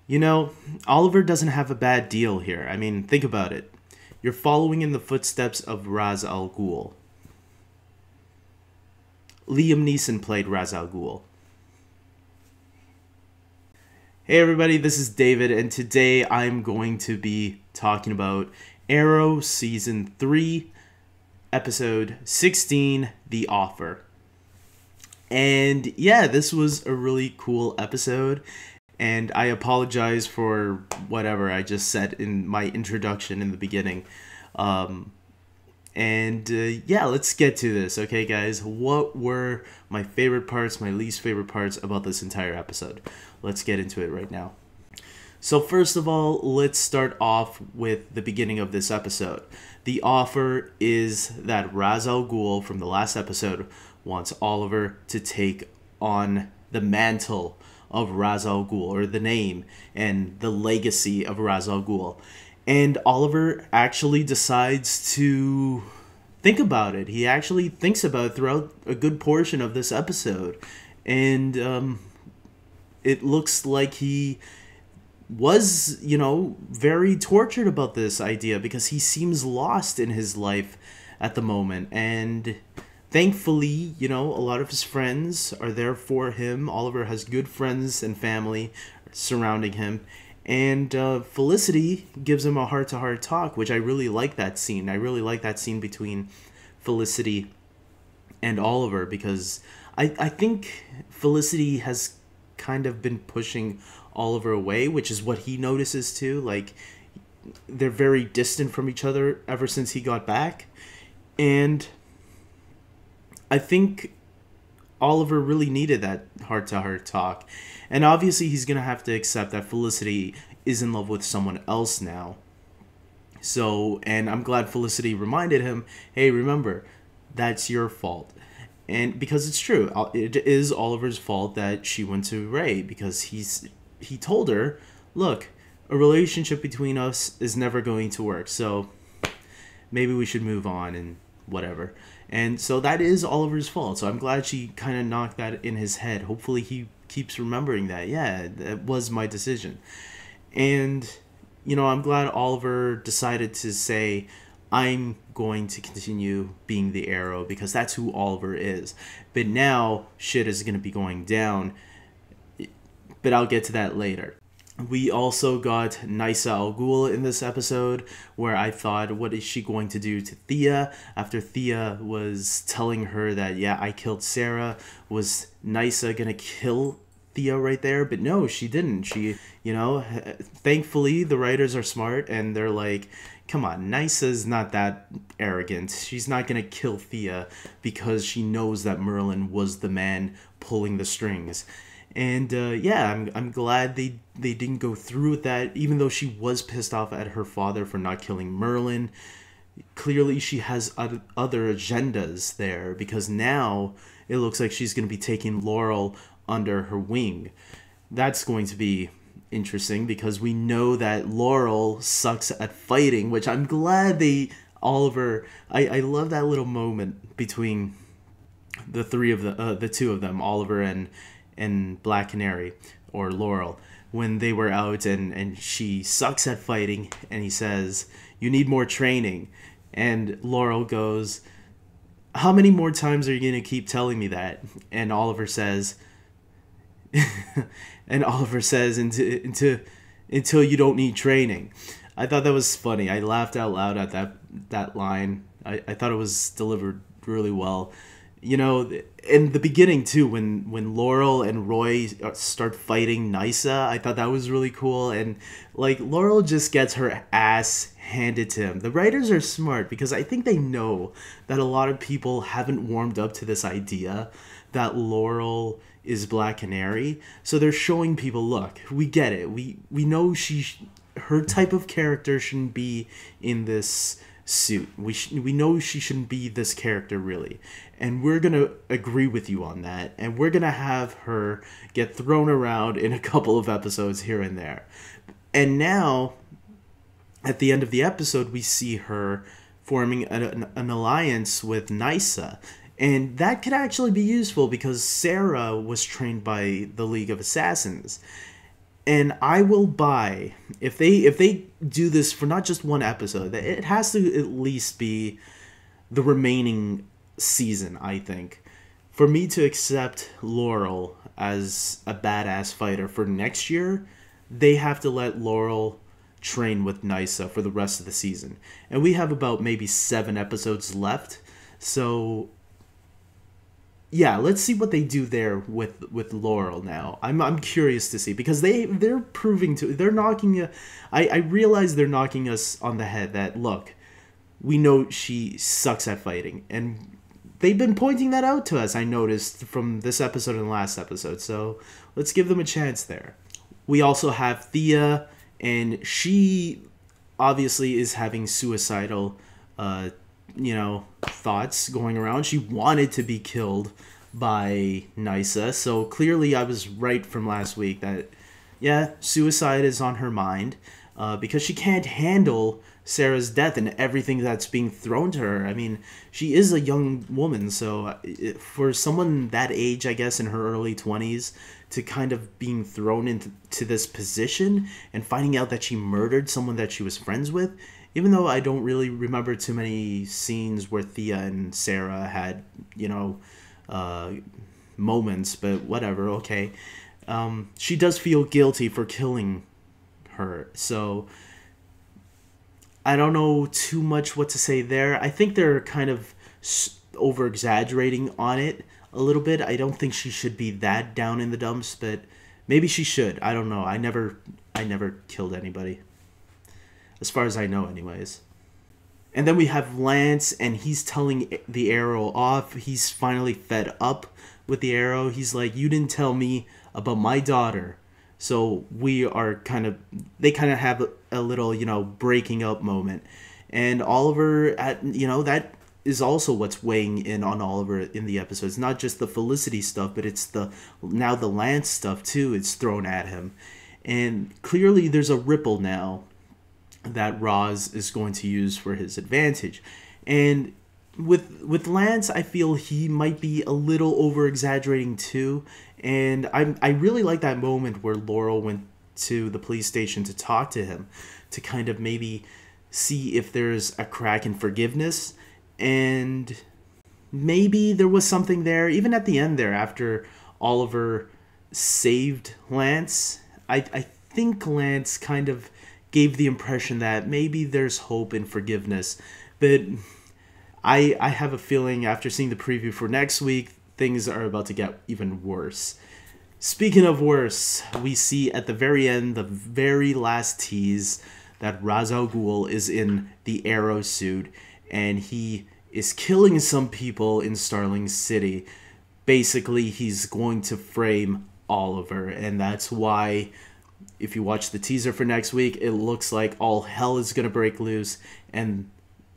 You know, Oliver doesn't have a bad deal here. I mean, think about it. You're following in the footsteps of Ra's al Ghul. Liam Neeson played Ra's al Ghul. Hey everybody, this is David, and today I'm going to be talking about Arrow Season 3, Episode 16, The Offer. And yeah, this was a really cool episode, and I apologize for whatever I just said in my introduction in the beginning. Um, yeah, let's get to this, okay, guys? What were my favorite parts, my least favorite parts about this entire episode? Let's get into it right now. So, first of all, let's start off with the beginning of this episode. The offer is that Ra's al Ghul from the last episode wants Oliver to take on the mantle of Ra's al Ghul, or the name and the legacy of Ra's al Ghul. And Oliver actually decides to think about it. He actually thinks about it throughout a good portion of this episode. And it looks like he was, very tortured about this idea because he seems lost in his life at the moment. And thankfully, a lot of his friends are there for him. Oliver has good friends and family surrounding him. And Felicity gives him a heart-to-heart talk, which I really like that scene. I really like that scene between Felicity and Oliver because I think Felicity has kind of been pushing Oliver away, which is what he notices too. Like, they're very distant from each other ever since he got back. And I think Oliver really needed that heart-to-heart talk. And obviously he's going to have to accept that Felicity is in love with someone else now. So, and I'm glad Felicity reminded him, hey, remember, that's your fault. And because it's true, it is Oliver's fault that she went to Ray, because he told her, look, a relationship between us is never going to work. So maybe we should move on and whatever. And so that is Oliver's fault. So I'm glad she kind of knocked that in his head. Hopefully he keeps remembering that. Yeah, that was my decision. And, I'm glad Oliver decided to say, I'm going to continue being the Arrow because that's who Oliver is. But now shit is going to be going down. But I'll get to that later. We also got Nysa al Ghul in this episode, where I thought, what is she going to do to Thea? After Thea was telling her that, yeah, I killed Sarah, was Nysa gonna kill Thea right there? But no, she didn't. She, thankfully the writers are smart and they're like, come on, Nysa's not that arrogant. She's not gonna kill Thea because she knows that Merlin was the man pulling the strings. And yeah, I'm glad they didn't go through with that, even though she was pissed off at her father for not killing Merlin. Clearly she has other agendas there, because now it looks like she's going to be taking Laurel under her wing. That's going to be interesting because we know that Laurel sucks at fighting, which I'm glad Oliver, I love that little moment between the two of them, Oliver and Black Canary, or Laurel, when they were out and she sucks at fighting, and he says, you need more training. And Laurel goes, how many more times are you going to keep telling me that? And Oliver says, until you don't need training. I thought that was funny. I laughed out loud at that line. I thought it was delivered really well. In the beginning too, when Laurel and Roy start fighting Nysa, I thought that was really cool. And like, Laurel just gets her ass handed to him. The writers are smart because I think they know that a lot of people haven't warmed up to this idea that Laurel is Black Canary. So they're showing people, look, we get it. We know her type of character shouldn't be in this suit. We know she shouldn't be this character, really, and we're gonna agree with you on that, and we're gonna have her get thrown around in a couple of episodes here and there. And now at the end of the episode we see her forming an alliance with Nysa, and that could actually be useful because Sarah was trained by the League of Assassins. And I will buy if they do this for not just one episode. It has to at least be the remaining season, I think, for me to accept Laurel as a badass fighter for next year. They have to let Laurel train with Nysa for the rest of the season. And we have about maybe 7 episodes left. So yeah, let's see what they do there with Laurel now. I'm curious to see, because they're proving to, they're knocking I realize they're knocking us on the head that, look, we know she sucks at fighting, and they've been pointing that out to us, I noticed, from this episode and last episode. So let's give them a chance there. We also have Thea, and she obviously is having suicidal thoughts going around. She wanted to be killed by Nysa, so clearly I was right from last week that, yeah, suicide is on her mind, because she can't handle Sarah's death and everything that's being thrown to her. I mean, she is a young woman, so for someone that age, I guess, in her early 20s, to kind of being thrown into this position and finding out that she murdered someone that she was friends with, even though I don't really remember too many scenes where Thea and Sarah had, moments, but whatever, okay. She does feel guilty for killing her, so I don't know too much what to say there. I think they're kind of over-exaggerating on it a little bit. I don't think she should be that down in the dumps, but maybe she should. I don't know. I never killed anybody, as far as I know anyways. And then we have Lance, and he's telling the Arrow off. He's finally fed up with the Arrow. He's like, you didn't tell me about my daughter. So we are they kind of have a little, breaking up moment. And Oliver, that is also what's weighing in on Oliver in the episode. It's not just the Felicity stuff, but it's now the Lance stuff too. It's thrown at him. And clearly there's a ripple now that Roz is going to use for his advantage. And with Lance, I feel he might be a little over-exaggerating too. And I really like that moment where Laurel went to the police station to talk to him, to kind of maybe see if there's a crack in forgiveness. And maybe there was something there, even at the end there, after Oliver saved Lance. I think Lance kind of gave the impression that maybe there's hope in forgiveness. But I have a feeling after seeing the preview for next week, things are about to get even worse. Speaking of worse, we see at the very end, the very last tease, that Ra's al Ghul is in the Arrow suit, and he is killing some people in Starling City. Basically, he's going to frame Oliver, and that's why, if you watch the teaser for next week, it looks like all hell is going to break loose, and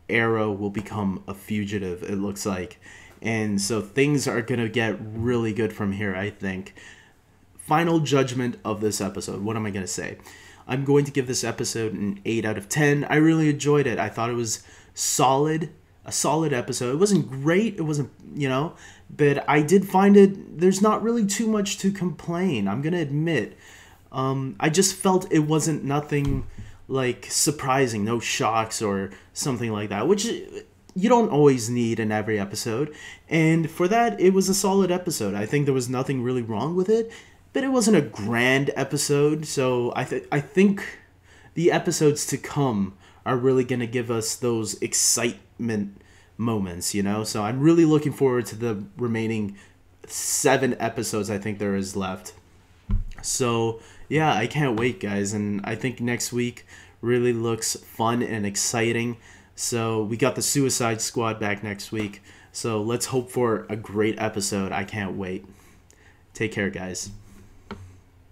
Arrow will become a fugitive, it looks like. And so things are going to get really good from here, I think. Final judgment of this episode. What am I going to say? I'm going to give this episode an 8 out of 10. I really enjoyed it. I thought it was solid. A solid episode. It wasn't great. It wasn't, but I did find it, there's not really too much to complain, I'm going to admit. I just felt it wasn't nothing like surprising, no shocks or something like that, which you don't always need in every episode. And for that, it was a solid episode. I think there was nothing really wrong with it, but it wasn't a grand episode. So I think the episodes to come are really going to give us those excitement moments, So I'm really looking forward to the remaining 7 episodes I think there is left. So yeah, I can't wait, guys. And I think next week really looks fun and exciting. So we got the Suicide Squad back next week. So let's hope for a great episode. I can't wait. Take care, guys.